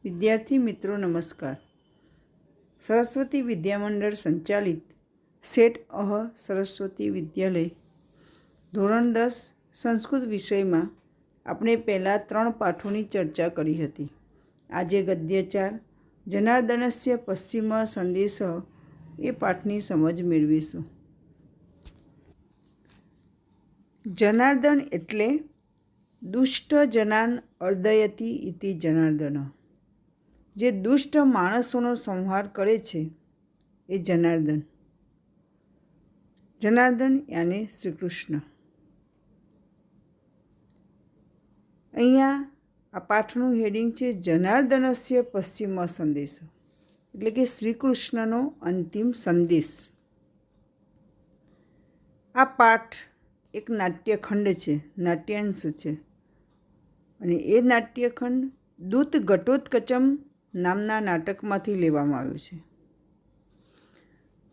विद्यार्थी मित्रों नमस्कार। सरस्वती विद्यामंडल संचालित सेट अह सरस्वती विद्यालय ધોરણ 10 સંસ્કૃત વિષયમાં આપણે પહેલાં 3 પાઠોની ચર્ચા કરી હતી। આજે ગદ્ય 4 જનાર્દનસ્ય પશ્ચિમ સંદેશ એ પાઠની સમજ મેળવીશું। જનાર્દન એટલે દુષ્ટ જનાન અર્દયતી ઇતિ જનાર્દન, જે દુષ્ટ માણસોનો સંહાર કરે છે એ જનાર્દન। જનાર્દન યાને શ્રી કૃષ્ણ। અહીંયા આ પાઠનું હેડિંગ છે જનાર્દનસ્ય પશ્ચિમ સંદેશ, એટલે કે શ્રી કૃષ્ણનો અંતિમ સંદેશ। આ પાઠ એક નાટ્યખંડ છે, નાટ્યાંશ છે, અને એ નાટ્યખંડ દૂત ઘટોત્કચમ નામના નાટકમાંથી લેવામાં આવ્યું છે।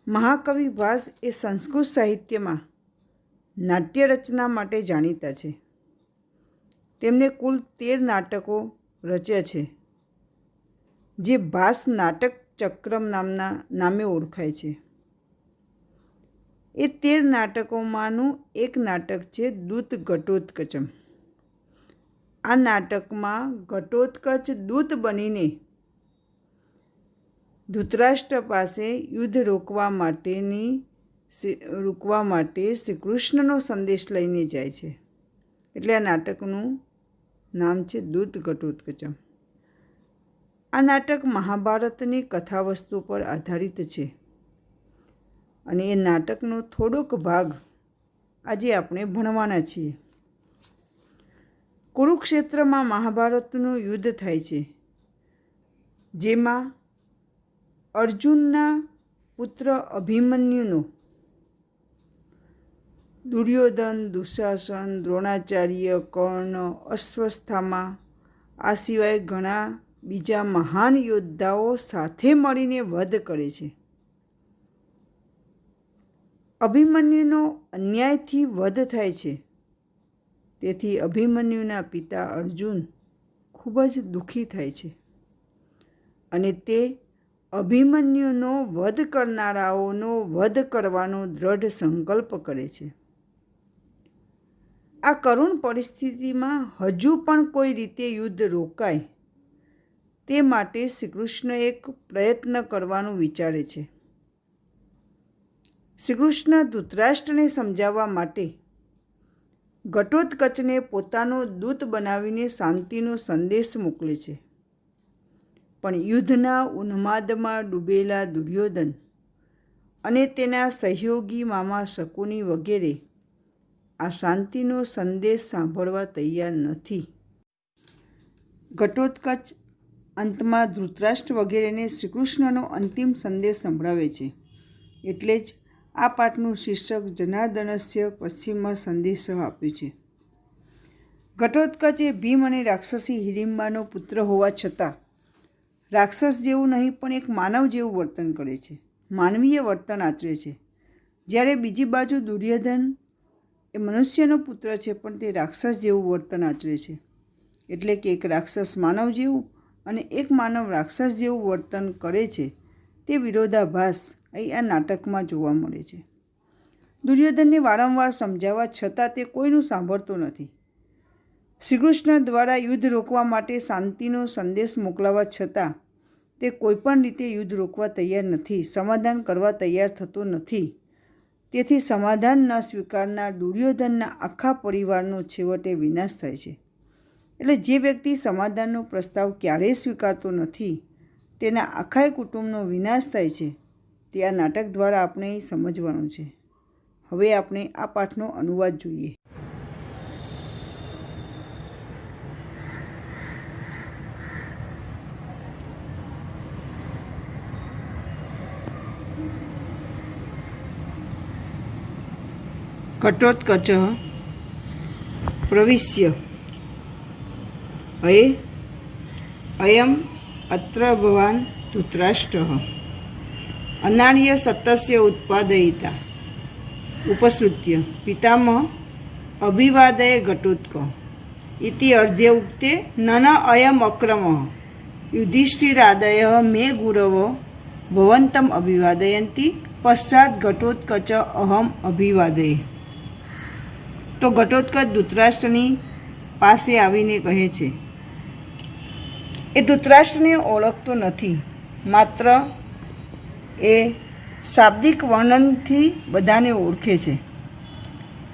મહાકવિ ભાસ એ સંસ્કૃત સાહિત્યમાં નાટ્ય રચના માટે જાણીતા છે। તેમને કુલ 13 નાટકો રચ્યા છે, જે ભાસ નાટક ચક્રમ નામે ઓળખાય છે। એ 13 નાટકોમાંનું એક નાટક છે દૂત ઘટોત્કચમ। આ નાટકમાં ઘટોત્કચ દૂત બનીને ધૃતરાષ્ટ્ર પાસે યુદ્ધ રોકવા માટે શ્રી કૃષ્ણનો સંદેશ લઈને જાય છે, એટલે આ નાટકનું નામ છે દૂત ઘટોત્કચમ। આ નાટક મહાભારતની કથાવસ્તુ પર આધારિત છે, અને એ નાટકનો થોડોક ભાગ આજે આપણે ભણવાના છીએ। કુરુક્ષેત્રમાં મહાભારતનું યુદ્ધ થાય છે, જેમાં અર્જુનના પુત્ર અભિમન્યુનો દુર્યોધન, દુશાસન, દ્રોણાચાર્ય, કર્ણ, અશ્વસ્થામા, આ સિવાય ઘણા બીજા મહાન યોદ્ધાઓ સાથે મળીને વધ કરે છે। અભિમન્યુનો અન્યાયથી વધ થાય છે, તેથી અભિમન્યુના પિતા અર્જુન ખૂબ જ દુઃખી થાય છે, અને તે અભિમન્યુનો વધ કરનારાઓનો વધ કરવાનો દ્રઢ સંકલ્પ કરે છે। આ કરુણ પરિસ્થિતિમાં હજુ પણ કોઈ રીતે યુદ્ધ રોકાય તે માટે શ્રી કૃષ્ણ એક પ્રયત્ન કરવાનું વિચારે છે। શ્રી કૃષ્ણ ધૃતરાષ્ટ્રને સમજાવવા માટે ઘટોત્કચને પોતાનો દૂત બનાવીને શાંતિનો સંદેશ મોકલે છે, પણ યુદ્ધના ઉન્માદમાં ડૂબેલા દુર્યોધન અને તેના સહયોગી મામા શકુની વગેરે આ શાંતિનો સંદેશ સાંભળવા તૈયાર નથી। ઘટોત્કચ અંતમાં ધૃતરાષ્ટ્ર વગેરેને શ્રી કૃષ્ણનો અંતિમ સંદેશ સંભળાવે છે, એટલે જ આ પાઠનું શીર્ષક જનાર્દનસ્ય પશ્ચિમ સંદેશ આપ્યું છે। ઘટોત્કચ એ ભીમ અને રાક્ષસી હિડિંબાનો પુત્ર હોવા છતાં રાક્ષસ જેવું નહીં પણ એક માનવ જેવું વર્તન કરે છે, માનવીય વર્તન આચરે છે। જ્યારે બીજી બાજુ દુર્યોધન એ મનુષ્યનો પુત્ર છે, પણ તે રાક્ષસ જેવું વર્તન આચરે છે, એટલે કે એક રાક્ષસ માનવ જેવું અને એક માનવ રાક્ષસ જેવું વર્તન કરે છે। તે વિરોધાભાસ અહીં આ નાટકમાં જોવા મળે છે। દુર્યોધનને વારંવાર સમજાવવા છતાં તે કોઈનું સાંભળતો નથી। શ્રી કૃષ્ણ દ્વારા યુદ્ધ રોકવા માટે શાંતિનો સંદેશ મોકલાવા છતાં તે કોઈપણ રીતે યુદ્ધ રોકવા તૈયાર નથી, સમાધાન કરવા તૈયાર થતો નથી। તેથી સમાધાન ન સ્વીકારનાર દુર્યોધનના આખા પરિવારનો છેવટે વિનાશ થાય છે। એટલે જે વ્યક્તિ સમાધાનનો પ્રસ્તાવ ક્યારેય સ્વીકારતો નથી તેના આખા કુટુંબનો વિનાશ થાય છે, તે આ નાટક દ્વારા આપણે સમજવાનું છે। હવે આપણે આ પાઠનો અનુવાદ જોઈએ। ઘટોત્કચ પ્રવિશ્ય અયમ અત્ર ભવાન ધૃતરાષ્ટ્રઃ અનાર્ય સતસ્ય ઉત્પાદયિતા ઉપસૃત્ય પિતામહ અભિવાદય ઘટોત્કચ इति अर्ध्य उक्ते नन अयम अक्रमः युधिष्ठिरादयः मे गुरवो भवन्तम् अभिवादयन्ति पश्चात घटोत्कच अहम अभिवादये। तो ઘટોત્કચ ધૃતરાષ્ટ્રની પાસે આવીને કહે છે, એ ધૃતરાષ્ટ્રને ઓળખતો નથી, માત્ર એ શાબ્દિક વર્ણનથી બધાને ઓળખે છે.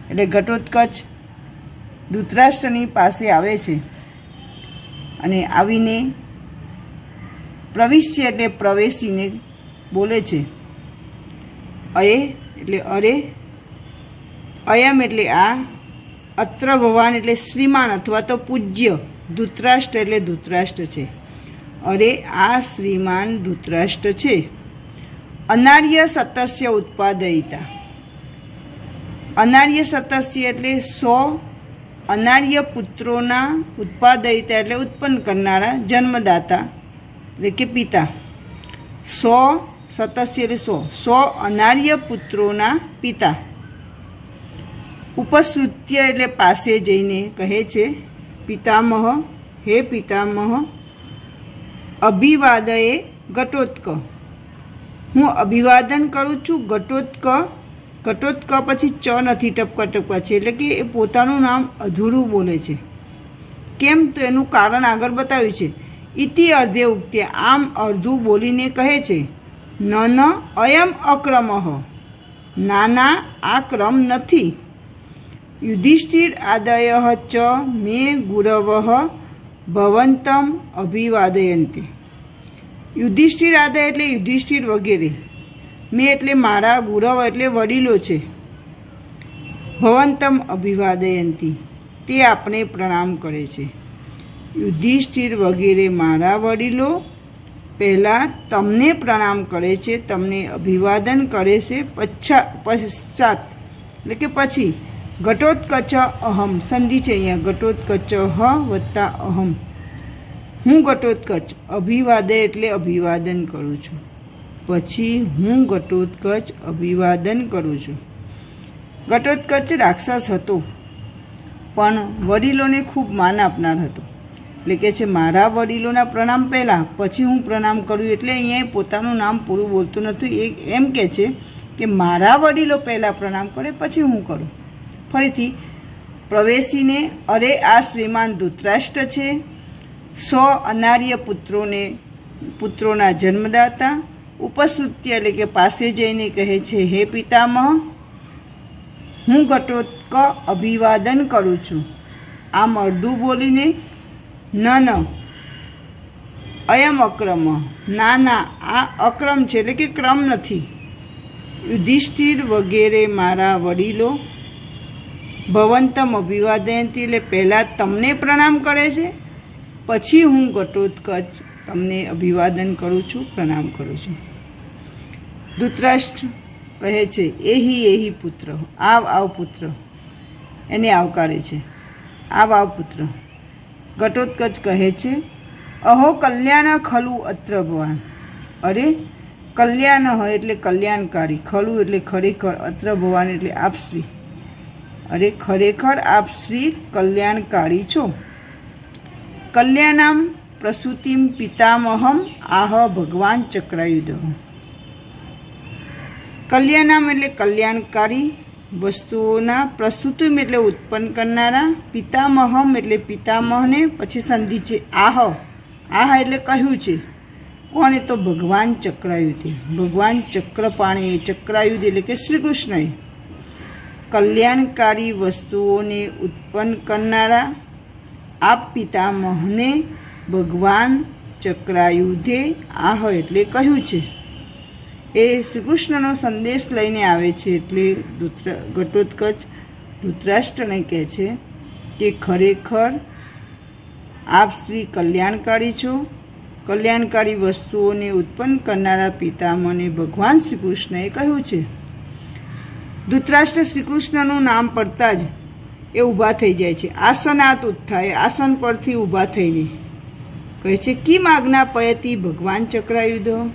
એટલે ઘટોત્કચ ધૃતરાષ્ટ્રની પાસે આવે છે અને આવીને પ્રવિશ્ય એટલે પ્રવેશીને બોલે છે. અયે એટલે અરે, અયમ એટલે આ, અત્ર ભગવાન એટલે શ્રીમાન અથવા તો પૂજ્ય, ધૃતરાષ્ટ્ર એટલે ધૃતરાષ્ટ્ર છે. અરે આ શ્રીમાન ધૃતરાષ્ટ્ર છે. અનાર્ય સતસ્ય ઉત્પાદયિતા. અનાર્ય સતસ્ય એટલે 100 અનાર્ય પુત્રોના ઉત્પાદયિતા એટલે ઉત્પન્ન કરનારા, જન્મદાતા એટલે કે પિતા. 100 સતસ્ય એટલે 100 અનાર્ય પુત્રોના પિતા. ઉપશ્રુત્ય એટલે પાસે જઈને કહે છે, પિતામહ, હે પિતામહ, અભિવાદયે ઘટોત્ક, હું અભિવાદન કરું છું ઘટોત્ક. ઘટોત્ક પછી ચ નથી, ટપકા ટપકા છે, એટલે કે એ પોતાનું નામ અધૂરું બોલે છે. કેમ? તો એનું કારણ આગળ બતાવ્યું છે. ઇતિ અર્ધે ઉક્તે, આમ અડધું બોલીને કહે છે, ન અયમ અક્રમઃ, નાના આ ક્રમ નથી. યુધિષ્ઠિર આદય ચ મે ગુરવઃ ભવંતમ અભિવાદયન્તિ. યુધિષ્ઠિર આદય એટલે યુધિષ્ઠિર વગેરે, મેં એટલે મારા, ગુરવ એટલે વડીલો છે, ભવંતમ અભિવાદયંતી તે આપણે પ્રણામ કરે છે. યુધિષ્ઠિર વગેરે મારા વડીલો પહેલાં તમને પ્રણામ કરે છે, તમને અભિવાદન કરે છે. પશ્ચાત એટલે કે પછી, ઘટોત્કચ અહમ, સંધિ છે અહીંયા, ઘટોત્કચ હ વત્તા અહમ, હું ઘટોત્કચ, અભિવાદય એટલે અભિવાદન કરું છું. પછી હું ઘટોત્કચ અભિવાદન કરું છું. ઘટોત્કચ રાક્ષસ હતો, પણ વડીલોને ખૂબ માન આપનાર હતો. એટલે કે છે મારા વડીલોના પ્રણામ પહેલાં, પછી હું પ્રણામ કરું. એટલે અહીંયા પોતાનું નામ પૂરું બોલતું નથી, એ એમ કહે છે કે મારા વડીલો પહેલાં પ્રણામ કરે, પછી હું કરું. ફરીથી પ્રવેશીને, અરે આ શ્રીમાન ધૃતરાષ્ટ્ર છે, 100 અનાર્ય પુત્રોના જન્મદાતા. ઉપશ્રુત્ય એટલે કે પાસે જઈને કહે છે, હે પિતામહ, હું ઘટોત્ક અભિવાદન કરું છું. આમ અડધું બોલીને, ન અયમ અક્રમ, ના આ અક્રમ છે, એટલે કે ક્રમ નથી. યુધિષ્ઠિર વગેરે મારા વડીલો ભવંતમ અભિવાદયંતી એટલે પહેલાં તમને પ્રણામ કરે છે, પછી હું ઘટોત્કચ તમને અભિવાદન કરું છું, પ્રણામ કરું છું. ધૃતરાષ્ટ્ર કહે છે, એહી પુત્ર, આવ પુત્ર, એને આવકારે છે, આવ પુત્ર. ઘટોત્કચ કહે છે, અહો કલ્યાણ ખલુ અત્ર ભવાન. અરે કલ્યાણ એટલે કલ્યાણકારી, ખલુ એટલે ખરેખર, અત્ર ભવાન એટલે આપ શ્રી. અરે ખરેખર આપ શ્રી કલ્યાણકારી છો. કલ્યાણમ પ્રસૂતિમ પિતામહમ આહ ભગવાન ચક્રાયુધ. કલ્યાણમ એટલે કલ્યાણકારી વસ્તુઓના, પ્રસૂતિમ એટલે ઉત્પન્ન કરનારા, પિતામહમ એટલે પિતામહને. પછી સંધિ છે આહ, આહ એટલે કહ્યું છે. કોણે? તો ભગવાન ચક્રાયુધે, ભગવાન ચક્રપાણીએ. ચક્રાયુધ એટલે કે શ્રી કૃષ્ણએ. કલ્યાણકારી વસ્તુઓને ઉત્પન્ન કરનારા આપ પિતામહને ભગવાન ચક્રાયુધે આહ એટલે કહ્યું છે. એ શ્રી કૃષ્ણનો સંદેશ લઈને આવે છે. એટલે ઘટોત્કચ ધૃતરાષ્ટ્રને કહે છે કે ખરેખર આપ શ્રી કલ્યાણકારી છો. કલ્યાણકારી વસ્તુઓને ઉત્પન્ન કરનારા પિતામહને ભગવાન શ્રી કૃષ્ણએ કહ્યું છે. ધૃતરાષ્ટ્ર શ્રી કૃષ્ણનું નામ પડતા જ એ ઊભા થઈ જાય છે. આસનાત ઉત્થાય, આસન પરથી ઊભા થઈને કહે છે, કિમ આજ્ઞાપયતિ ભગવાન ચક્રાયુધ.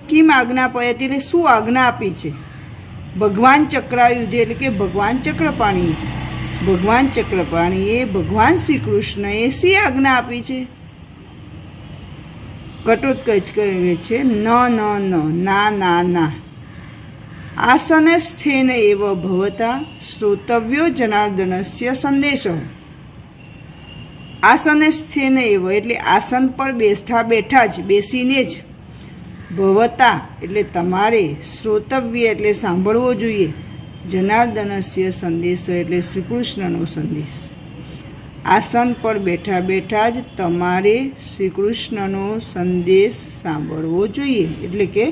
કિમ આજ્ઞાપયતિ એટલે શું આજ્ઞા આપી છે. ભગવાન ચક્રાયુધે એટલે કે ભગવાન ચક્રપાણી. ભગવાન ચક્રપાણીએ ભગવાન શ્રી કૃષ્ણએ શી આજ્ઞા આપી છે? ઘટોત્કચ કહે છે ન ન ન ના ના ના આસને સ્થેન એવ ભવતા શ્રોતવ્યો જનાર્દનસ્ય સંદેશો. આસને સ્થેન એવ એટલે આસન પર બેઠા બેઠા જ બેસીને જ ભવતા એટલે તમારે શ્રોતવ્ય એટલે સાંભળવો જોઈએ જનાર્દનસ્ય સંદેશ એટલે શ્રી કૃષ્ણનો સંદેશ. આસન પર બેઠા બેઠા જ તમારે શ્રી કૃષ્ણનો સંદેશ સાંભળવો જોઈએ. એટલે કે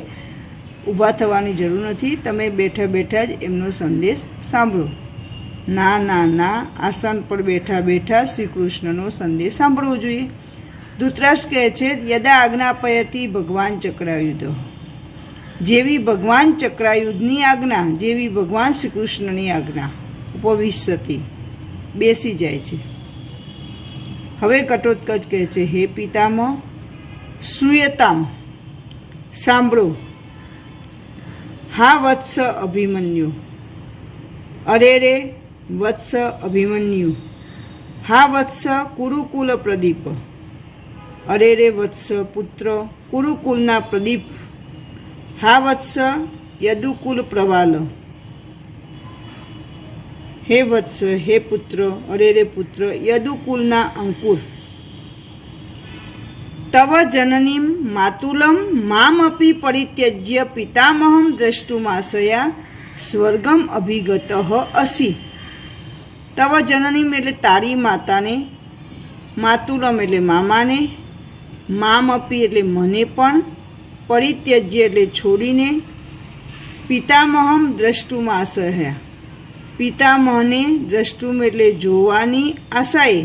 ઊભા થવાની જરૂર નથી, તમે બેઠા બેઠા જ એમનો સંદેશ સાંભળો. ના ના ના આસન પર બેઠા બેઠા શ્રી કૃષ્ણનો સંદેશ સાંભળવો જોઈએ. ધૃતરાષ્ટ્ર કહે છે યદા આજ્ઞાપયતી ભગવાન ચક્રાયુધ. જેવી ભગવાન ચક્રાયુધની આજ્ઞા, જેવી ભગવાન શ્રી કૃષ્ણની આજ્ઞા ઉપવિશતી બેસી જાય છે. હવે ઘટોત્કચ કહે છે હે પિતામહ શ્રૂયતામ સાંભળો. હા વત્સ અભિમન્યુ. અરે રે વત્સ અભિમન્યુ. હા વત્સ કુરુકુલ પ્રદીપ. અરે રે વત્સ પુત્ર કુરુકુલના પ્રદીપ. હા વત્સ યદુકુલ પ્રવાલ. હે વત્સ હે પુત્ર, અરે રે પુત્ર યદુકુલના અંકુર. તવ જનનીમ માતુલમ મામપી પરિત્યજ્ય પિતામહમ દ્રષ્ટુમાશયા સ્વર્ગમ અભિગત અસી. તવ જનનીમ એટલે તારી માતાને, માતુલમ એટલે મામાને, મામપી એટલે મને પણ, પરિત્યજ્ય એટલે છોડીને, પિતામહમ દ્રષ્ટુમાશયા પિતામહને દ્રષ્ટુમ એટલે જોવાની આશાએ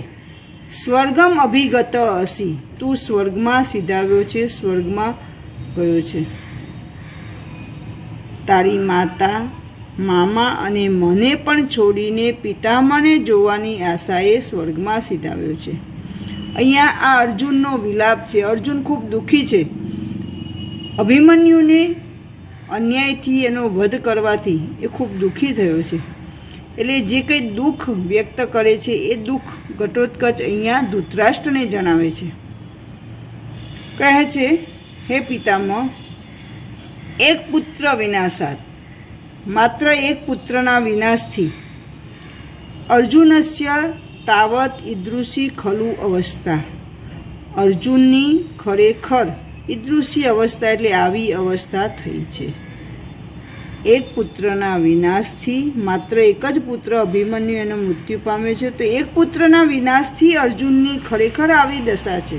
સ્વર્ગમ અભિગત અસી તું સ્વર્ગમાં સીધાવ્યો છે, સ્વર્ગમાં ગયો છે. તારી માતા, મામા અને મને પણ છોડીને પિતામહને જોવાની આશાએ સ્વર્ગમાં સીધાવ્યો છે. અહીંયા આ અર્જુનનો વિલાપ છે. અર્જુન ખૂબ દુઃખી છે. અભિમન્યુને અન્યાયથી એનો વધ કરવાથી એ ખૂબ દુઃખી થયો છે. એટલે જે કંઈ દુઃખ વ્યક્ત કરે છે એ દુઃખ ઘટોત્કચ અહીંયા ધૃતરાષ્ટ્રને જણાવે છે. કહે છે હે પિતામહ એક પુત્ર વિનાશાત, માત્ર એક પુત્રના વિનાશથી અર્જુનસ્ય તાવત ઈદૃશી ખલુ અવસ્થા. અર્જુનની ખરેખર ઈદૃશી અવસ્થા એટલે આવી અવસ્થા થઈ છે. એક પુત્રના વિનાશથી, માત્ર એક જ પુત્ર અભિમન્યુ એનો મૃત્યુ પામ્યો છે, તો એક પુત્રના વિનાશથી અર્જુનની ખરેખર આવી દશા છે.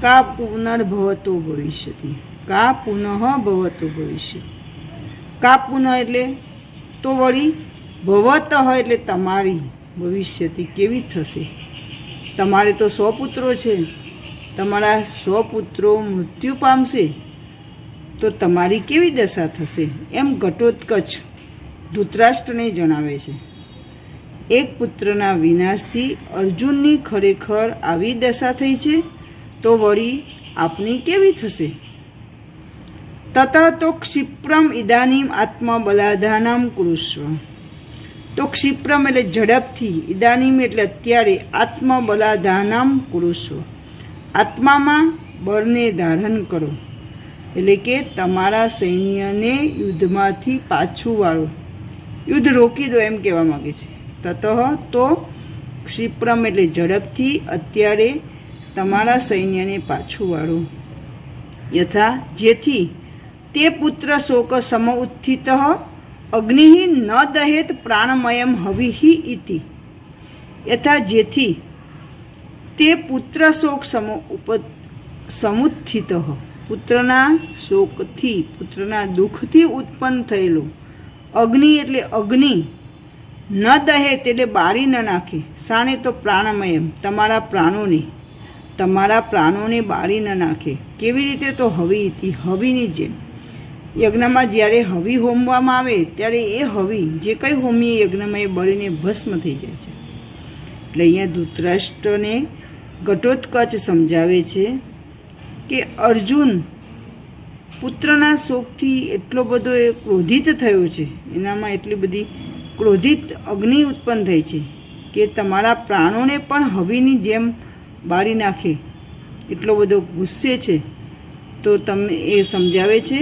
કા પુનર્ભવતો ભવિષ્યતિ. કા પુનઃ ભવતો ભવિષ્ય. કા પુનઃ એટલે તો વળી, ભવત એટલે તમારી, ભવિષ્યતિ કેવી થશે. તમારે તો 100 પુત્રો છે, તમારા 100 પુત્રો મૃત્યુ પામશે તો તમારી કેવી દશા થશે, એમ ઘટોત્કચ ધૃતરાષ્ટ્રને જણાવે છે. એક પુત્રના વિનાશથી અર્જુનની ખરેખર આવી દશા થઈ છે, તો વળી આપની કેવી થશે. તત તો ક્ષિપ્રમ ઇદાનીમ આત્મબલાધાનામ કુરુષ્વ. તો ક્ષિપ્રમ એટલે ઝડપથી, ઇદાનીમ એટલે અત્યારે, આત્મબલાધાનામ કુરુષ્વ આત્મામાં બળને ધારણ કરો. એટલે કે તમારા સૈન્યને યુદ્ધમાંથી પાછું વાળો, યુદ્ધ રોકી દો એમ કહેવા માગે છે. તતઃ તો ક્ષિપ્રમ એટલે ઝડપથી, અત્યારે તમારા સૈન્યને પાછું વાળો. યથા જેથી તે પુત્ર શોક સમ ઉત્થિત અગ્નિ ન દહેત પ્રાણમયમ હવિહિ ઇતિ. યથા જેથી તે પુત્ર શોક સમુત્થિત પુત્રના શોકથી, પુત્રના દુઃખથી ઉત્પન્ન થયેલો અગ્નિ એટલે અગ્નિ, ન દહેત એટલે બાળી ન નાખે, સાને તો પ્રાણમયમ તમારા પ્રાણોને બાળી ન નાખે. કેવી રીતે તો હવી, હવીની જેમ. યજ્ઞમાં જ્યારે હવી હોમવામાં આવે ત્યારે એ હવી જે કંઈ હોમીએ યજ્ઞમાં એ બળીને ભસ્મ થઈ જાય છે. એટલે અહીંયા ધૃતરાષ્ટ્રને ઘટોત્કચ સમજાવે છે કે અર્જુન પુત્રના શોકથી એટલો બધો એ ક્રોધિત થયો છે, એનામાં એટલી બધી ક્રોધિત અગ્નિ ઉત્પન્ન થઈ છે કે તમારા પ્રાણોને પણ હવીની જેમ બાળી નાખે એટલો બધો ગુસ્સે છે. તો તમે એ સમજાવે છે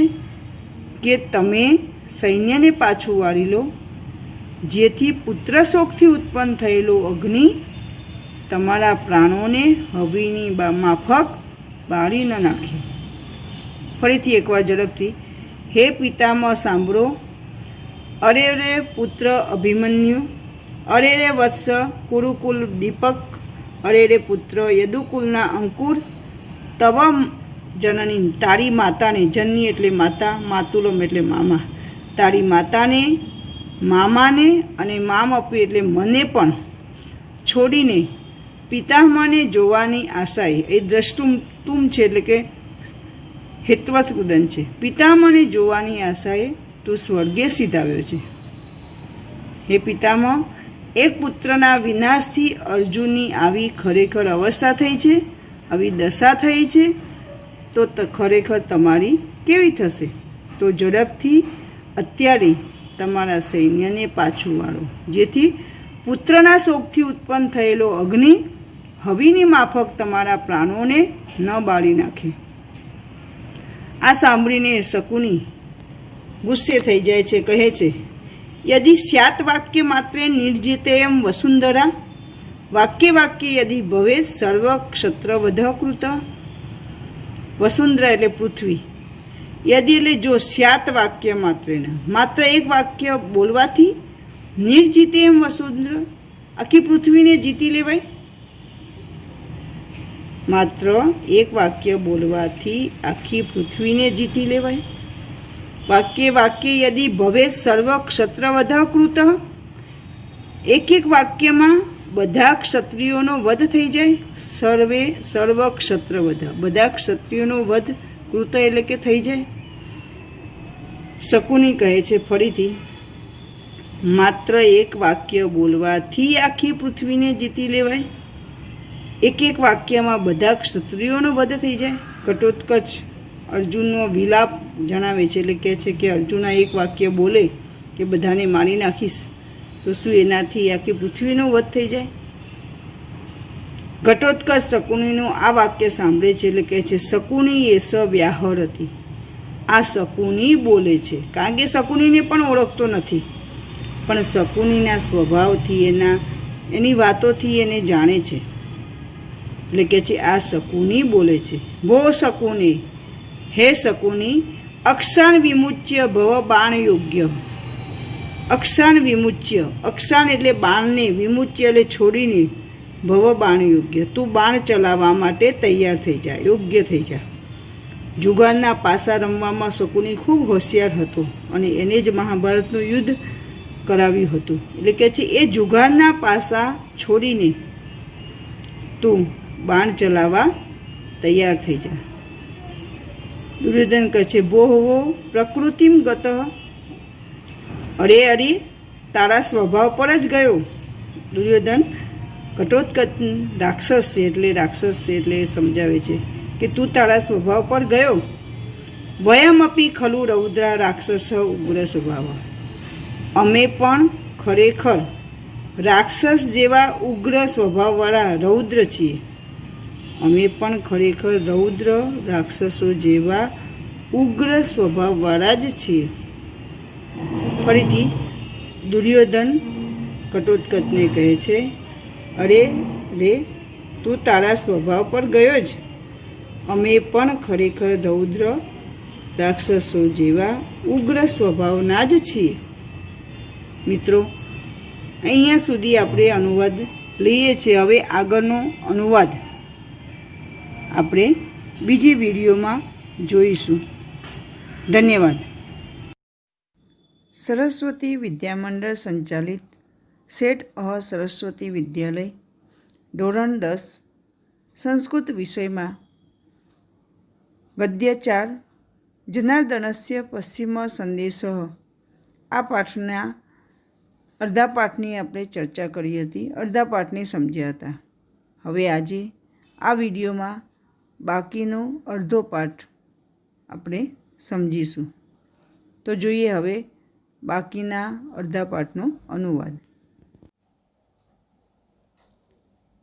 કે તમે સૈન્યને પાછું વાળી લો, જેથી પુત્ર શોકથી ઉત્પન્ન થયેલો અગ્નિ તમારા પ્રાણોને હવીની માફક બાળી ન નાખે. ફરીથી એકવાર ઝડપથી. હે પિતામહ સાંભળો. અરે રે પુત્ર અભિમન્યુ, અરે રે વત્સ કુરુકુલ દીપક, અરે રે પુત્ર યદુકુલના અંકુર, તવ જનની તારી માતાને, જનની એટલે માતા, માતુલમ એટલે મામા, તારી માતાને, મામાને અને મામ આપી એટલે મને પણ છોડીને પિતામહને જોવાની આશાએ, એ દ્રષ્ટુમ તુમ છે એટલે કે હેત્વથ ઉદન છે, પિતામહને જોવાની આશાએ તું સ્વર્ગે સીધાવ્યો છે. હે પિતામહ, એક પુત્રના વિનાશથી અર્જુનની આવી ખરેખર અવસ્થા થઈ છે, આવી દશા થઈ છે, તો ખરેખર તમારી કેવી થશે? તો ઝડપથી અત્યારે તમારા સૈન્યને પાછું વાળો, જેથી પુત્રના શોકથી ઉત્પન્ન થયેલો અગ્નિ હવીની માફક તમારા પ્રાણોને ન બાળી નાખે. આ સાંભળીને શકુની ગુસ્સે થઈ જાય છે, કહે છે યદિ સ્યાત વાક્ય માત્રે નિર્જિતેયમ વસુંધરા, વાક્ય વાક્ય યદિ ભવેત સર્વ ક્ષત્ર વધકૃત. વસુંધરા એટલે પૃથ્વી. યદિ એટલે જો સ્યાત વાક્ય માત્રેને, માત્ર એક વાક્ય બોલવાથી નિર્જિતેયમ વસુંધરા, આખી પૃથ્વીને જીતી લેવાય. માત્ર એક વાક્ય બોલવાથી આખી પૃથ્વીને જીતી લેવાય. વાક્ય વાક્ય યદિ ભવેત સર્વ ક્ષત્ર વધકૃત, એક એક વાક્યમાં બધા ક્ષત્રિયોનો વધ થઈ જાય. સર્વ ક્ષત્ર વધ, બધા ક્ષત્રિયોનો વધ કૃત એટલે કે થઈ જાય. શકુની કહે છે ફરીથી, માત્ર એક વાક્ય બોલવાથી આખી પૃથ્વીને જીતી લેવાય. એક એક વાક્યમાં બધા ક્ષત્રિયોનો વધ થઈ જાય. ઘટોત્કચ અર્જુનનો વિલાપ જણાવે છે, એટલે કહે છે કે અર્જુના એક વાક્ય બોલે કે બધાને મારી નાખીશ, તો શું એનાથી આખી પૃથ્વીનો વધ થઈ જાય? ઘટોત્કચ શકુનીનું આ વાક્ય સાંભળે છે, એટલે કહે છે શકુની એ સ વ્યાહર હતી. આ શકુની બોલે છે, કારણ કે શકુનીને પણ ઓળખતો નથી, પણ શકુનીના સ્વભાવથી, એની વાતોથી એને જાણે છે. એટલે કે છે આ શકુની બોલે છે. ભો શકુની, હે શકુની, અક્ષાણ વિમુચ્ય ભવ બાણ યોગ્ય. અક્ષાણ વિમુચ્ય, અક્ષાણ એટલે બાણને, વિમુચ્ય એટલે છોડીને, ભવ બાણ યોગ્ય, તું બાણ ચલાવવા માટે તૈયાર થઈ જા, યોગ્ય થઈ જા. જુગારના પાસા રમવામાં શકુની ખૂબ હોશિયાર હતો અને એને જ મહાભારતનું યુદ્ધ કરાવ્યું હતું. એટલે કે છે એ જુગારના પાસા છોડીને તું બાણ ચલાવવા તૈયાર થઈ જા. દુર્યોધન કહે છે ભો હોવો પ્રકૃતિમ ગત, અરે અરે તારા સ્વભાવ પર જ ગયો. દુર્યોધન ઘટોત્કચ રાક્ષસ છે એટલે સમજાવે છે કે તું તારા સ્વભાવ પર ગયો. વયમપી ખલુ રૌદ્રા રાક્ષસ ઉગ્ર સ્વભાવ, અમે પણ ખરેખર રાક્ષસ જેવા ઉગ્ર સ્વભાવવાળા રૌદ્ર છીએ. અમે પણ ખરેખર રૌદ્ર રાક્ષસો જેવા ઉગ્ર સ્વભાવવાળા જ છીએ. ફરીથી દુર્યોધન ઘટોત્કચને કહે છે અરે રે તું તારા સ્વભાવ પર ગયો જ, અમે પણ ખરેખર રૌદ્ર રાક્ષસો જેવા ઉગ્ર સ્વભાવના જ છીએ. મિત્રો, અહીંયા સુધી આપણે અનુવાદ લઈએ છીએ. હવે આગળનો અનુવાદ આપણે બીજી વિડીયોમાં જોઈશું. ધન્યવાદ. સરસ્વતી વિદ્યામંડળ સંચાલિત સેઠ સરસ્વતી વિદ્યાલય ધોરણ 10 સંસ્કૃત વિષયમાં ગદ્ય 4 જનાર્દનસ્ય પશ્ચિમ સંદેશ, આ પાઠના અડધા પાઠની આપણે ચર્ચા કરી હતી, અડધા પાઠને સમજ્યા હતા. હવે આજે આ વિડીયોમાં બાકીનો અડધો પાઠ આપણે સમજીશું. તો જોઈએ હવે બાકીના અડધા પાઠનો અનુવાદ.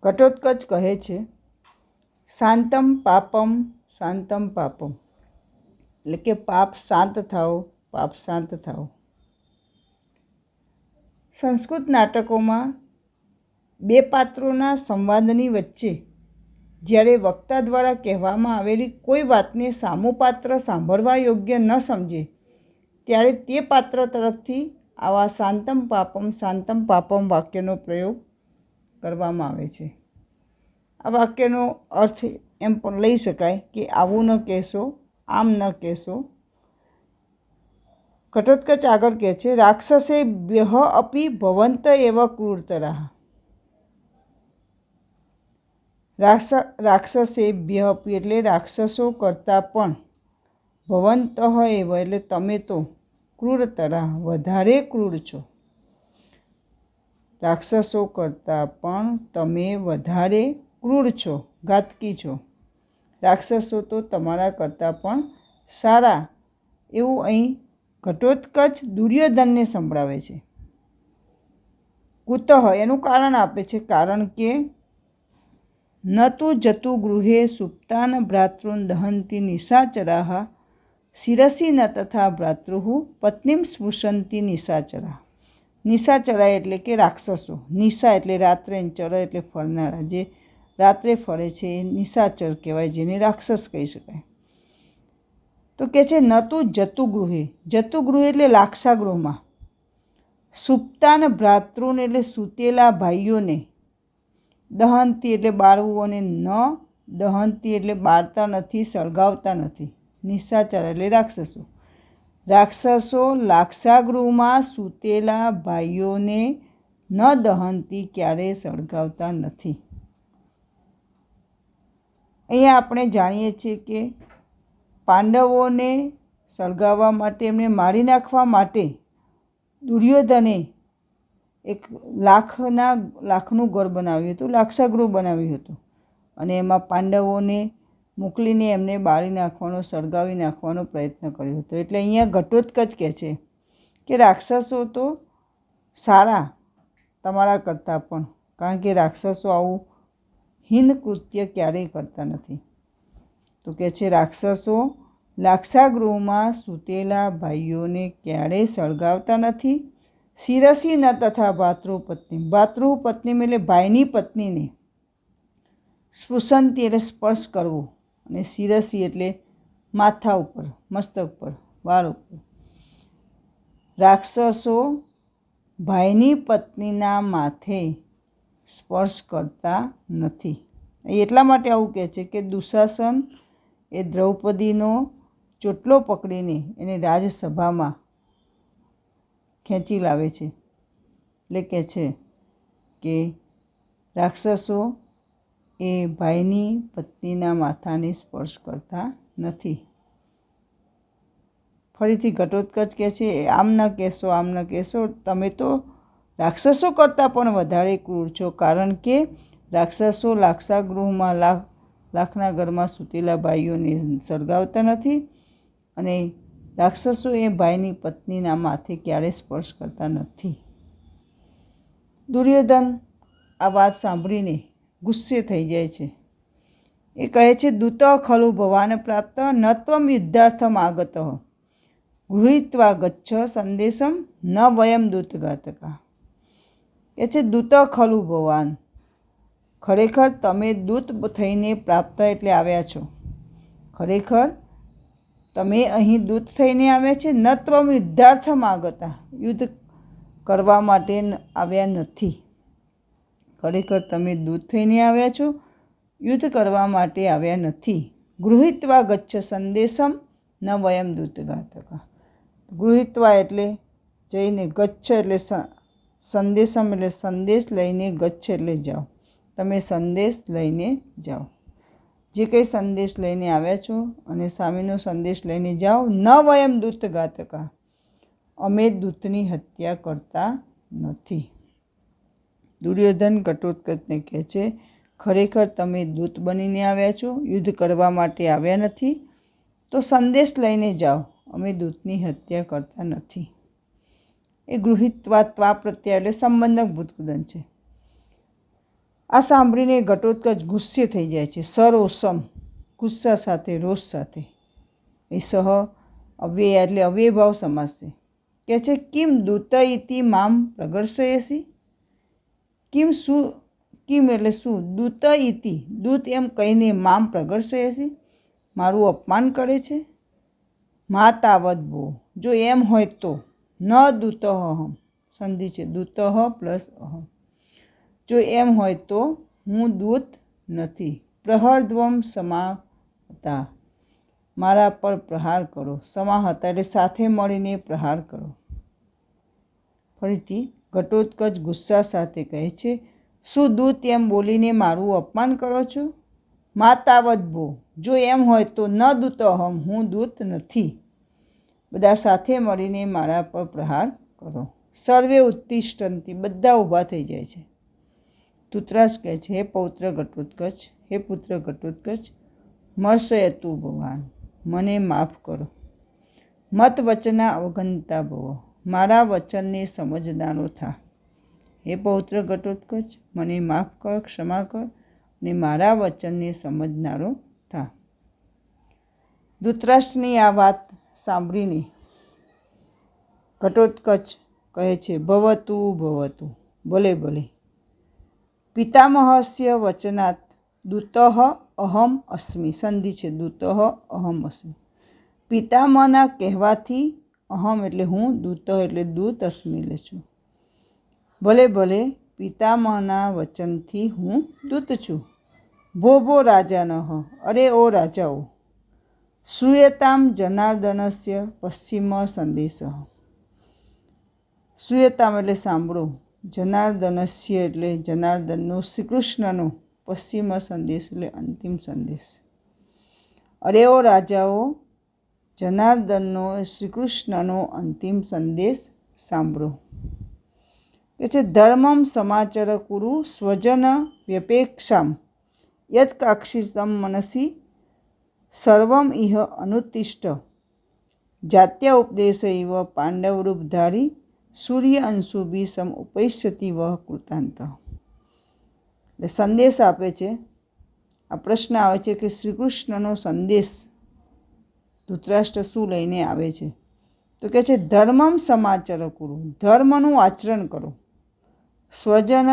ઘટોત્કચ કહે છે શાંતમ પાપમ, એટલે કે પાપ શાંત થાઓ, પાપ શાંત થાઓ. સંસ્કૃત નાટકોમાં બે પાત્રોના સંવાદની વચ્ચે જ્યારે વક્તા દ્વારા કહેવામાં આવેલી કોઈ વાતને સામું પાત્ર સાંભળવા યોગ્ય ન સમજે ત્યારે તે પાત્ર તરફથી આવા શાંતમ પાપમ વાક્યનો પ્રયોગ કરવામાં આવે છે. આ વાક્યનો અર્થ એમ પણ લઈ શકાય કે આવું ન કહેશો, આમ ન કહેશો. ઘટોત્કચ આગળ કહે છે, રાક્ષસે વ્યહ અપી ભવંત એવ ક્રૂરતરાઃ. રાક્ષસે વ્યહ અપી એટલે રાક્ષસો કરતાં પણ, ભવંત એવ એટલે તમે તો, ક્રૂરતરાઃ વધારે ક્રૂર છો. રાક્ષસો કરતાં પણ તમે વધારે ક્રૂર છો, ઘાતકી છો. રાક્ષસો તો તમારા કરતાં પણ સારા, એવું અહીં ઘટોત્કચ દુર્યોધનને સંભળાવે છે. કુતઃ એનું કારણ આપે છે, કારણ કે ન તું જતુ ગૃહે સુપ્તાન ભ્રાતॄન દહંતી નિશાચરાઃ શિરસી ન તથા ભ્રાતૃઃ પત્નીમ સ્પૃશંતી નિશાચરાઃ. નિશાચરા એટલે કે રાક્ષસો, નિશા એટલે રાત્રે, ચર એટલે ફરનારા, જે રાત્રે ફરે છે એ નિશાચર કહેવાય, જેને રાક્ષસ કહી શકાય. તો કે છે ન તું જતુ ગૃહે, જતુ ગૃહે એટલે લાક્ષાગૃહમાં, સુપ્તાન ભ્રાતૃન એટલે સૂતેલા ભાઈઓને, દહંતી એટલે બાળવું, અને ન દહંતી એટલે બાળતા નથી, સળગાવતા નથી. નિશાચર એટલે રાક્ષસો. રાક્ષસો લાક્ષાગૃહમાં સૂતેલા ભાઈઓને ન દહંતી ક્યારેય સળગાવતા નથી. અહીંયા આપણે જાણીએ છીએ કે પાંડવોને સળગાવવા માટે, એમને મારી નાખવા માટે દુર્યોધને એક લાખનું ઘર બનાવ્યું હતું, લાક્ષાગૃહ બનાવ્યું હતું, અને એમાં પાંડવોને મોકલીને એમને બાળી નાખવાનો, સળગાવી નાખવાનો પ્રયત્ન કર્યો હતો. એટલે અહીંયા ઘટોત્કચ કહે છે કે રાક્ષસો તો સારા તમારા કરતાં પણ, કારણ કે રાક્ષસો આવું હીન કૃત્ય ક્યારેય કરતા નથી. તો કહે છે રાક્ષસો લાક્ષાગૃહમાં સૂતેલા ભાઈઓને ક્યારેય સળગાવતા નથી. શિરસી ન તથા ભાતૃપત્ની, ભાતૃપત્ની એટલે ભાઈની પત્નીને, સ્પૃશંતી એટલે સ્પર્શ કરવો, અને શિરસી એટલે માથા ઉપર, મસ્તક પર, વાળ ઉપર. રાક્ષસો ભાઈની પત્નીના માથે સ્પર્શ કરતા નથી. એટલા માટે આવું કહે છે કે દુશાસન એ દ્રૌપદીનો ચોટલો પકડીને એને રાજસભામાં ખેંચી લાવે છે. એટલે કહે છે કે રાક્ષસો એ ભાઈની પત્નીના માથાને સ્પર્શ કરતા નથી. ફરીથી ઘટોત્કચ કહે છે આમ ન કહેશો, આમ ન કહેશો, તમે તો રાક્ષસો કરતાં પણ વધારે ક્રૂર છો, કારણ કે રાક્ષસો લાક્ષાગૃહમાં લાખના ઘરમાં સૂતેલા ભાઈઓને સળગાવતા નથી, અને રાક્ષસો એ ભાઈની પત્નીના માથે ક્યારેય સ્પર્શ કરતા નથી. દુર્યોધન આ વાત સાંભળીને ગુસ્સે થઈ જાય છે. એ કહે છે દૂત ખલુ ભવાન પ્રાપ્ત ન ત્વમ યુદ્ધાર્થમ આગતઃ ગૃહીત્વા ગચ્છ સંદેશમ ન વયમ દૂતઘાતકા. એ છે દૂત ખલુ ભવાન, ખરેખર તમે દૂત થઈને પ્રાપ્ત એટલે આવ્યા છો, ખરેખર તમે અહીં દૂત થઈને આવ્યા છે. ન ત્વમ યુદ્ધાર્થમ આગતા, યુદ્ધ કરવા માટે આવ્યા નથી. ખરેખર તમે દૂત થઈને આવ્યા છો, યુદ્ધ કરવા માટે આવ્યા નથી. ગૃહીત્વા ગચ્છ સંદેશમ ન વયમ દૂતઘાતકા. ગૃહીત્વા એટલે જઈને, ગચ્છ એટલે સંદેશમ એટલે સંદેશ લઈને, ગચ્છ એટલે જાઓ, તમે સંદેશ લઈને જાઓ. જે કંઈ સંદેશ લઈને આવ્યા છો અને સામેનો સંદેશ લઈને જાઓ. ન વયમ દૂતઘાતકા, અમે દૂતની હત્યા કરતા નથી. દુર્યોધન ઘટોત્કચને કહે છે ખરેખર તમે દૂત બનીને આવ્યા છો, યુદ્ધ કરવા માટે આવ્યા નથી, તો સંદેશ લઈને જાઓ, અમે દૂતની હત્યા કરતા નથી. એ ગૃહીત્વા ત્વા પ્રત્યય એટલે સંબંધક ભૂતકૃદન છે. આ સાંભળીને ઘટોત્કચ ગુસ્સે થઈ જાય છે, સરોષમ, ગુસ્સા સાથે, રોષ સાથે. એ સહ અવ્યય એટલે અવ્યયભાવ સમાસ છે. કે છે કિમ દૂત ઇતિ મામ પ્રગર્ષયસી. કિમ શું, કિમ એટલે શું, દૂત ઇતિ દૂત એમ કહીને મામ પ્રગર્ષયસી મારું અપમાન કરે છે. મા તાવત ભો જો એમ હોય તો, ન દૂત અહમ સંધિ છે, દૂત પ્લસ અહમ, જો એમ હોય તો હું દૂત નથી. પ્રહરધ્વમ સમાહતા મારા પર પ્રહાર કરો. સમાહતા એટલે સાથે મળીને પ્રહાર કરો. ફરીથી ઘટોત્કચ ગુસ્સા સાથે કહે છે, શું દૂત એમ બોલીને મારું અપમાન કરો છો? મા તાવત ભો જો એમ હોય તો, ન દૂત અહમ હું દૂત નથી. બધા સાથે મળીને મારા પર પ્રહાર કરો. સર્વે ઉત્તિષ્ઠન્તિ બધા ઊભા થઈ જાય છે. ધૃતરાજ કહે છે, હે પૌત્ર ઘટોત્કચ, હે પુત્ર ઘટોત્કચ, મર્ષયતુ ભગવાન મને માફ કરો. મત વચના અવગંતા ભવો મારા વચનને સમજનારો થા. હે પૌત્ર ઘટોત્કચ મને માફ કર, ક્ષમા કર અને મારા વચનને સમજનારો થા. ધૃતરાષ્ટ્રની આ વાત સાંભળીને ઘટોત્કચ કહે છે, ભવતુ ભવતુ ભલે ભલે. પિતામહસ્ય વચનાત દૂતઃ અહમ અસ્મિ સંધિ છે, દૂતઃ અહમ અસ્મિ. પિતામહના કહેવાથી અહમ એટલે હું, દૂત એટલે દૂત, અસ્મિ એટલે છું. ભલે ભલે પિતામહના વચનથી હું દૂત છું. ભો ભો રાજાનઃ અરે ઓ રાજાઓ. શ્રૂયતામ જનાર્દનસ્ય પશ્ચિમ સંદેશ. શ્રૂયતામ એટલે સાંભળો, જનાર્દનસ્ય એટલે જનાર્દનનો, શ્રી કૃષ્ણનો, પશ્ચિમ સંદેશ એટલે અંતિમ સંદેશ. અરે ઓ રાજાઓ, જનાર્દનનો શ્રી કૃષ્ણનો અંતિમ સંદેશ સાંભળો. કે છે ધર્મમ સમાચર કુરુ સ્વજન વ્યપેક્ષામ યત કાક્ષિતમ મનસી સર્વમ ઇહ અનુતિષ્ઠ જાત્યા ઉપદેશ ઇવ પાંડવરૂપધારી સૂર્ય અંશુભી સમ ઉપૈષ્યતિ વહ કૃતાંત. એટલે સંદેશ આપે છે. આ પ્રશ્ન આવે છે કે શ્રી કૃષ્ણનો સંદેશ ધૃતરાષ્ટ્ર શું લઈને આવે છે? તો કહે છે ધર્મમ સમાચર કુરુ ધર્મનું આચરણ કરો. સ્વજન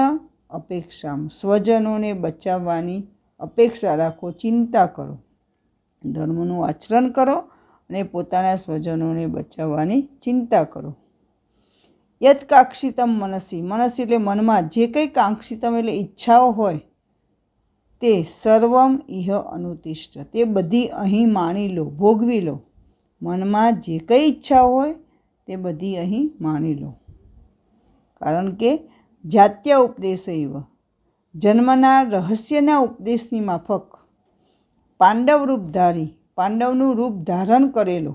અપેક્ષામ સ્વજનોને બચાવવાની અપેક્ષા રાખો, ચિંતા કરો. ધર્મનું આચરણ કરો અને પોતાના સ્વજનોને બચાવવાની ચિંતા કરો. યત કાક્ષિતમ મનસી મનસી એટલે મનમાં જે કંઈ કાંક્ષિતમ એટલે ઈચ્છાઓ હોય તે સર્વમ ઇહ અનુતિષ્ઠ તે બધી અહીં માણી લો, ભોગવી લો. મનમાં જે કંઈ ઈચ્છા હોય તે બધી અહીં માણી લો. કારણ કે જાત્યા ઉપદેશ ઇવ જન્મના રહસ્યના ઉપદેશની માફક પાંડવ રૂપધારી પાંડવનું રૂપ ધારણ કરેલો,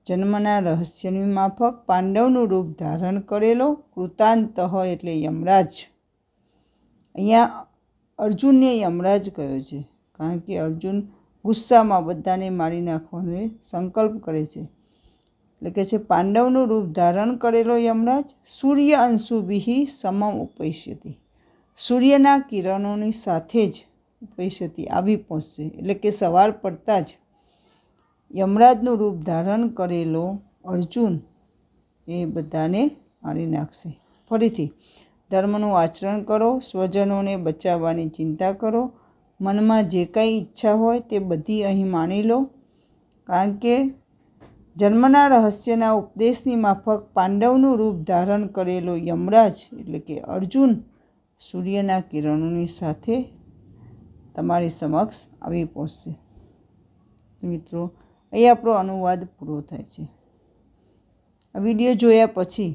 જન્મના રહસ્યની માફક પાંડવનું રૂપ ધારણ કરેલો કૃતાંત એટલે યમરાજ. અહીંયા અર્જુનને યમરાજ કહ્યો છે કારણ કે અર્જુન ગુસ્સામાં બધાને મારી નાખવાનો સંકલ્પ કરે છે. એટલે કે છે પાંડવનું રૂપ ધારણ કરેલો યમરાજ સૂર્ય અંશુભિ સમમ ઉપૈષ્યતિ સૂર્યના કિરણોની સાથે જ ઉપૈષ્યતિ આવી પહોંચશે. એટલે કે સવાર પડતા જ યમરાજનું રૂપ ધારણ કરેલો અર્જુન એ બધાને મારી નાખશે. ફરીથી ધર્મનું આચરણ કરો, સ્વજનોને બચાવવાની ચિંતા કરો, મનમાં જે કંઈ ઈચ્છા હોય તે બધી અહીં માની લો. કારણ કે જન્મના રહસ્યના ઉપદેશની માફક પાંડવનું રૂપ ધારણ કરેલો યમરાજ એટલે કે અર્જુન સૂર્યના કિરણોની સાથે તમારી સમક્ષ આવી પહોંચશે. મિત્રો, અહીં આપણો અનુવાદ પૂરો થાય છે. આ વિડીયો જોયા પછી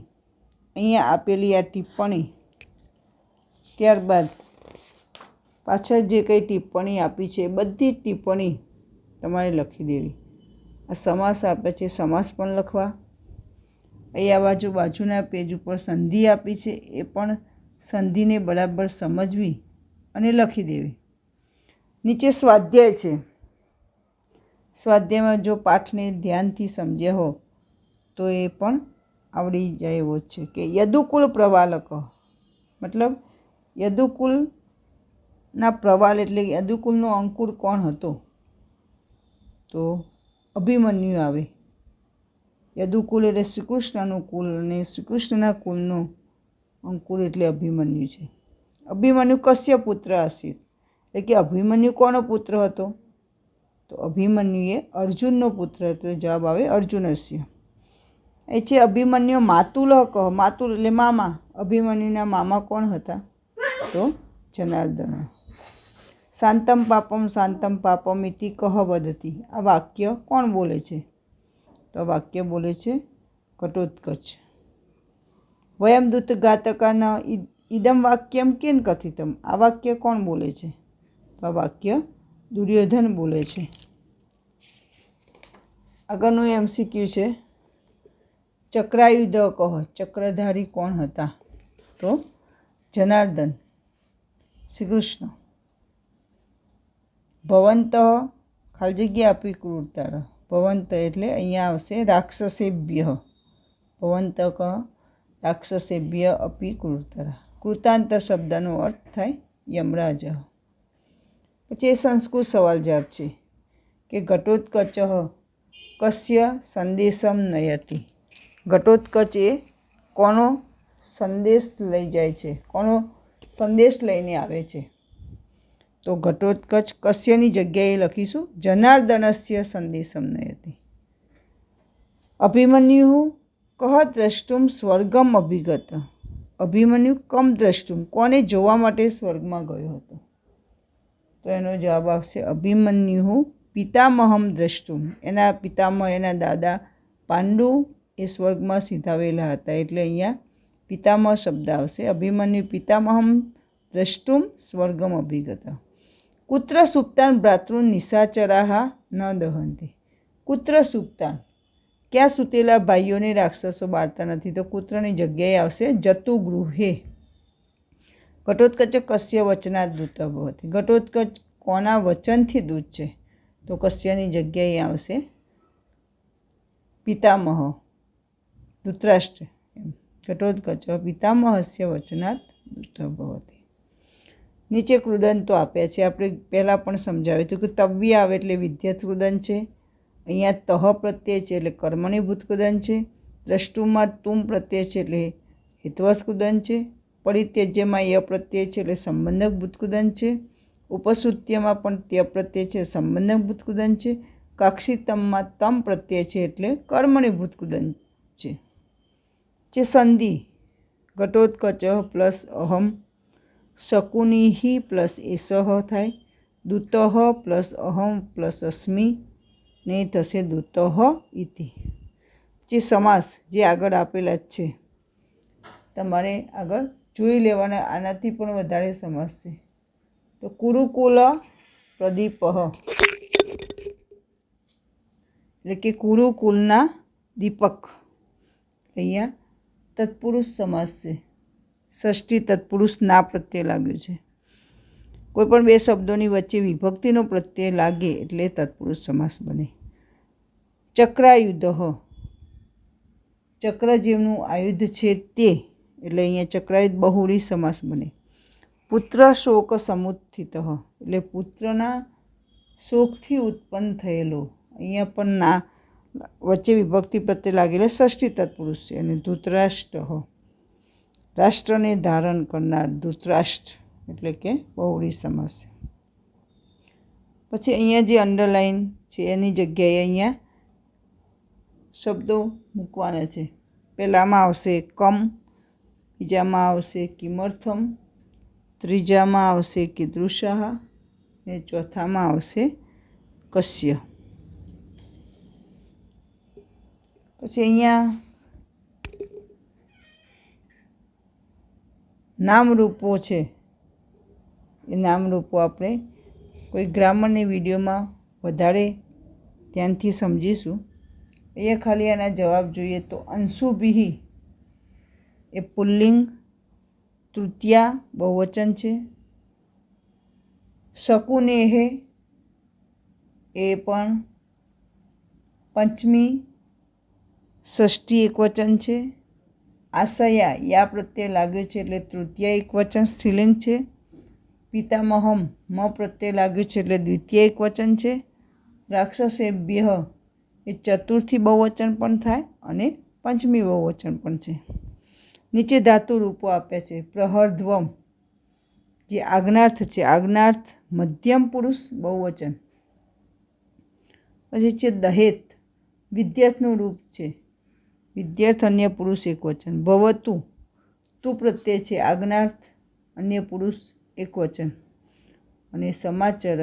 અહીંયા આપેલી આ ટિપ્પણી, ત્યારબાદ પાછળ જે કંઈ ટિપ્પણી આપી છે બધી ટિપ્પણી તમારે લખી દેવી. આ સમાસ આપે છે, સમાસ પણ લખવા. અહીંયા બાજુના પેજ ઉપર સંધિ આપી છે એ પણ સંધિને બરાબર સમજવી અને લખી દેવી. નીચે સ્વાધ્યાય છે. સ્વાધ્યાયમાં જો પાઠને ધ્યાનથી સમજ્યા હો તો એ પણ આવડી જાય એવો જ છે. કે યદુકુલ પ્રવાલક મતલબ યદુકુલના પ્રવાલ એટલે યદુકુલનો અંકુર કોણ હતો? તો અભિમન્યુ આવે. યદુકુલ એટલે શ્રી કૃષ્ણનું કુલ, અને શ્રી કૃષ્ણના કુલનું અંકુલ એટલે અભિમન્યુ છે. અભિમન્યુ કશ્ય પુત્ર આસિત, એટલે કે અભિમન્યુ કોનો પુત્ર હતો? તો અભિમન્યુ એ અર્જુનનો પુત્ર હતો. જવાબ આવે અર્જુનસ્ય. એ છે અભિમન્યુ માતુલ કહો. માતુલ એટલે મામા. અભિમન્યુના મામા કોણ હતા? તો જનાર્દન. શાંતમ પાપમ ઇતિ કહ વદતી, આ વાક્ય કોણ બોલે છે? તો વાક્ય બોલે છે ઘટોત્કચ. વયમ દૂતઘાતકા ન ઇદમ વાક્યમ કેન કથિતમ, આ વાક્ય કોણ બોલે છે? તો આ વાક્ય દુર્યોધન બોલે છે. આગળનું એમસીક્યુ છે ચક્રાયુધ કહો. ચક્રધારી કોણ હતા? તો જનાર્દન, શ્રી કૃષ્ણ. ભવંત ખાલી જગ્યા આપી ક્રૂરતા. ભવંત એટલે અહીંયા આવશે રાક્ષસેભ્ય. ભવંત ક રાક્ષસેભ્ય અપી ક્રૂરતા. કૃતાંત શબ્દનો અર્થ થાય યમરાજ. પછી એ સંસ્કૃત સવાલ જવાબ છે કે ઘટોત્કચ કસ્ય સંદેશમ નયતિ. ઘટોત્કચ એ કોનો સંદેશ લઈ જાય છે? કોનો સંદેશ લઈને આવે છે? તો ઘટોત્કચ કસ્યની જગ્યાએ લખીશું જનાર્દનસ્ય સંદેશમ નયતિ. અભિમન્યુ કહ દ્રષ્ટુમ સ્વર્ગમ અભિગત. અભિમન્યુ કમ દ્રષ્ટુમ, કોને જોવા માટે સ્વર્ગમાં ગયો હતો? તો એનો જવાબ આવશે અભિમન્યુ પિતામહમ દ્રષ્ટુમ. એના પિતામહ, એના દાદા પાંડુ એ સ્વર્ગમાં સીધાવેલા હતા, એટલે અહીંયા પિતામહ શબ્દ આવશે. અભિમન્યુ પિતામહમ દ્રષ્ટુમ સ્વર્ગમ અભિગત. કુત્ર સુપ્તાન ભ્રાતૃ નિશાચરાહ ન દહંતિ. કુત્ર સુપ્તાન, ક્યાં સૂતેલા ભાઈઓને રાક્ષસો બાળતા નથી? તો કુત્રની જગ્યાએ આવશે જતુ ગૃહે. ઘટોત્કચ કસ્ય વચનાદ દૂત ભવતિ. ઘટોત્કચ કોના વચનથી દૂત છે? તો કસ્યની જગ્યાએ આવશે પિતામહ ધૃતરાષ્ટ્ર. ઘટોત્કચ પિતામહસ્ય વચનાદ દૂત ભવતિ. નીચે કૃદંતો આપ્યા છે. આપણે પહેલાં પણ સમજાવ્યું હતું કે તવ્ય આવે એટલે વિદ્યત કૃદંત છે. અહીંયા તહ પ્રત્યય છે એટલે કર્મણીભૂત કૃદંત છે. દ્રષ્ટુમાં તુમ પ્રત્યય છે એટલે હિતવત કૃદંત છે. પરિત્યજ્યમાં ય પ્રત્યય છે એટલે સંબંધક ભૂત કૃદંત છે. ઉપસુત્યમાં પણ ત્ય પ્રત્યય છે, સંબંધક ભૂત કૃદંત છે. કાક્ષિતમમાં તમ પ્રત્યય છે એટલે કર્મણીભૂત કૃદંત છે. જે સંધિ ઘટોત્કચ પ્લસ અહમ, શકુનિ પ્લસ એસહ થાય. દૂતઃ પ્લસ અહમ પ્લસ અસ્મિ ને થશે દૂતઃ ઇતિ. જે સમાસ જે આગળ આપેલા જ છે તમારે આગળ જોઈ લેવાના. આનાથી પણ વધારે સમાસ છે. તો કુરુકુલ પ્રદીપ એટલે કે કુરુકુલના દીપક. અહીંયા તત્પુરુષ સમાસ છે. ષષ્ઠી તત્પુરુષ ના પ્રત્યય લાગ્યો છે. કોઈ પણ બે શબ્દોની વચ્ચે વિભક્તિનો પ્રત્યય લાગે એટલે તત્પુરુષ સમાસ બને. ચક્રાયુધ, ચક્ર જેમનું આયુધ છે તે, એટલે અહીંયા ચક્રાયુધ બહુવ્રીહી સમાસ બને. પુત્ર શોક સમુત્થિત એટલે પુત્રના શોકથી ઉત્પન્ન થયેલો. અહીંયા પણ ના વચ્ચે વિભક્તિ પ્રત્યે લાગેલો ષષ્ઠી તત્પુરુષ છે. અને ધૃતરાષ્ટ્ર, રાષ્ટ્રને ધારણ કરનાર ધૃતરાષ્ટ્ર એટલે કે બહુવ્રીહી સમાસ છે. પછી અહીંયા જે અંડરલાઈન છે એની જગ્યાએ અહીંયા શબ્દો મૂકવાના છે. પહેલામાં આવશે કમ, બીજામાં આવશે કિમર્થમ, ત્રીજામાં આવશે કીદૃશાહ, અને ચોથામાં આવશે કસ્ય. પછી અહીંયા નામરૂપો છે. એ નામરૂપો આપણે કોઈ ગ્રામરની વિડીયોમાં વધારે ધ્યાનથી સમજીશું. અહીંયા ખાલી આના જવાબ જોઈએ તો અંશુભિ એ પુલ્લિંગ, તૃતીયા બહુવચન છે. શકુનેહ એ પણ પંચમી ષષ્ઠી એકવચન છે. આશયા યા પ્રત્યય લાગ્યો છે એટલે તૃતીય એકવચન સ્ત્રીલિંગ છે. પિતામહમ મ પ્રત્યય લાગ્યો છે એટલે દ્વિતીય એકવચન છે. રાક્ષસેભ્ય એ એ ચતુર્થી બહુવચન પણ થાય અને પંચમી બહુવચન પણ છે. નીચે ધાતુ રૂપો આપ્યા છે. પ્રહરધ્વમ જે આજ્ઞાર્થ છે, આજ્ઞાર્થ મધ્યમ પુરુષ બહુવચન. પછી છે દહેત, વિદ્યાર્થનું રૂપ છે, વિદ્યાર્થ અન્ય પુરુષ એકવચન. ભવતુ, તું પ્રત્યય છે, આજ્ઞાર્થ અન્ય પુરુષ એકવચન. અને સમાચર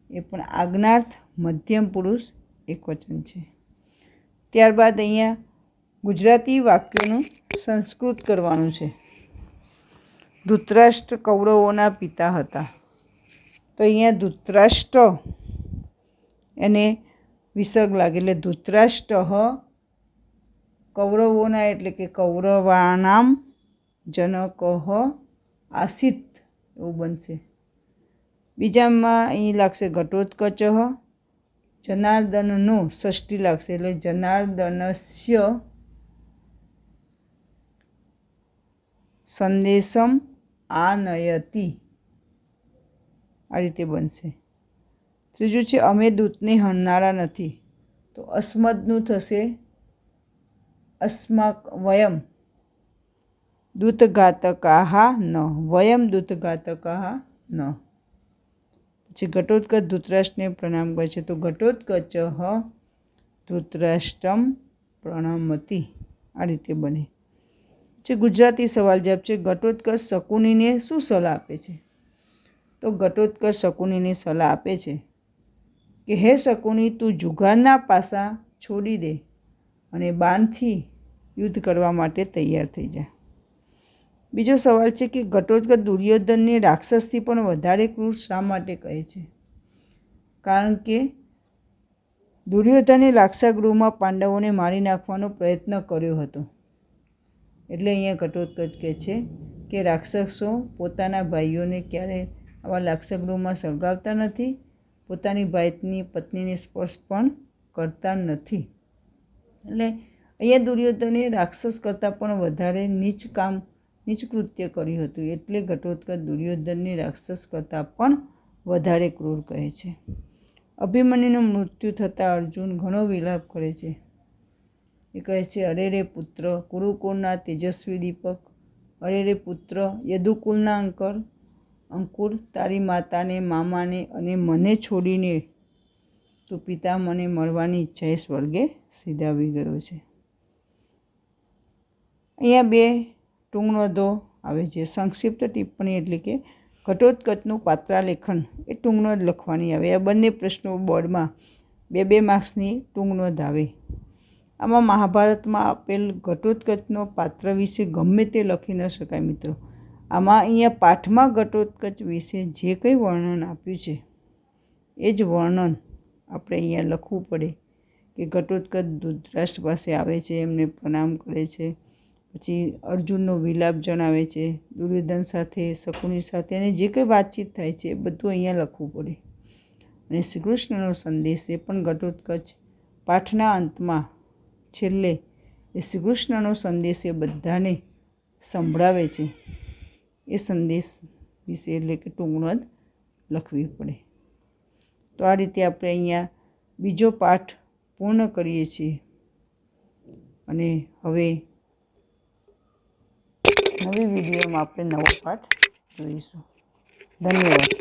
એ પણ આજ્ઞાર્થ મધ્યમ પુરુષ એકવચન છે. ત્યારબાદ અહીંયા ગુજરાતી વાક્યોનું સંસ્કૃત કરવાનું છે. ધૃતરાષ્ટ્ર કૌરવોના પિતા હતા. તો અહીંયા ધૃતરાષ્ટ્ર એને વિસર્ગ લાગે એટલે ધૃતરાષ્ટ્ર કૌરવોના એટલે કે કૌરવાનામ જનક આસિત એવું બનશે. બીજામાં અહીં લાગશે ઘટોત્કચ, જનાર્દનનો ષષ્ઠી લાગશે એટલે જનાર્દનસ્ય સંદેશમ આનયતિ આ રીતે બનશે. ત્રીજું છે અમે દૂતને હણનારા નથી. તો અસ્મદનું થશે અસ્માક વયમ દૂતઘાતકાહા ન, વયમ દૂતઘાતકાહા ન. પછી ઘટોત્કચ ધૃતરાષ્ટ્રને પ્રણામ કરે છે. તો ઘટોત્કચ ધૃતરાષ્ટ્રમ પ્રણમતિ આ રીતે બને છે. ગુજરાતી સવાલ જવાબ છે. ઘટોત્કચ શકુનીને શું સલાહ આપે છે? તો ઘટોત્કચ શકુનીને સલાહ આપે છે કે હે શકુની, તું જુગારના પાસા છોડી દે અને બાણથી યુદ્ધ કરવા માટે તૈયાર થઈ જા. બીજો સવાલ છે કે ઘટોત્કચ દુર્યોધનને રાક્ષસથી પણ વધારે ક્રૂર શા માટે કહે છે? કારણ કે દુર્યોધને લાક્ષાગૃહમાં પાંડવોને મારી નાખવાનો પ્રયત્ન કર્યો હતો. એટલે અહીંયા ઘટોત્કચ કહે છે કે રાક્ષસો પોતાના ભાઈઓને ક્યારે આવા લાક્ષાગૃહમાં સળગાવતા નથી, પોતાની ભાઈની પત્નીને સ્પર્શ પણ કરતા નથી. એટલે અહીંયા દુર્યોધને રાક્ષસ કરતાં પણ વધારે નીચ કૃત્ય કર્યું હતું. એટલે ઘટોત્કચ દુર્યોધનને રાક્ષસ કરતાં પણ વધારે ક્રૂર કહે છે. અભિમન્યુનું મૃત્યુ થતાં અર્જુન ઘણો વિલાપ કરે છે. એ કહે છે અરે રે પુત્ર, કુરુકુળના તેજસ્વી દીપક, અરે રે પુત્ર યદુકુલના અંકુર, તારી માતાને, મામાને અને મને છોડીને તું પિતા મને મળવાની ઈચ્છાએ સ્વર્ગે સીધાવી ગયો છે. અહીંયા બે ટૂંકનોંધો આવે છે. સંક્ષિપ્ત ટિપ્પણી એટલે કે ઘટોત્કચનું પાત્રાલેખન એ ટૂંકનોંધ લખવાની આવે. આ બંને પ્રશ્નો બોર્ડમાં 2-2 માર્ક્સની ટૂંકનોંધ આવે. આમાં મહાભારતમાં આપેલ ઘટોત્કચનો પાત્ર વિશે ગમે તે લખી ન શકાય મિત્રો. આમાં અહીંયા પાઠમાં ઘટોત્કચ વિશે જે કંઈ વર્ણન આપ્યું છે એ જ વર્ણન આપણે અહીંયા લખવું પડે કે ઘટોત્કચ ધૃતરાષ્ટ્ર પાસે આવે છે, એમને પ્રણામ કરે છે, પછી અર્જુનનો વિલાપ જણાવે છે, દુર્યોધન સાથે, શકુની સાથે અને જે કંઈ વાતચીત થાય છે એ બધું અહીંયા લખવું પડે. અને શ્રી કૃષ્ણનો સંદેશ એ પણ ઘટોત્કચ પાઠના અંતમાં છેલ્લે એ શ્રી કૃષ્ણનો સંદેશ એ બધાને સંભળાવે છે. એ સંદેશ વિશે એટલે કે ટૂંકનોંધ લખવી પડે. તો આ રીતે આપણે અહીંયા બીજો પાઠ પૂર્ણ કરીએ છીએ અને હવે નવી વિડીયોમાં આપણે નવો પાઠ જોઈશું. ધન્યવાદ.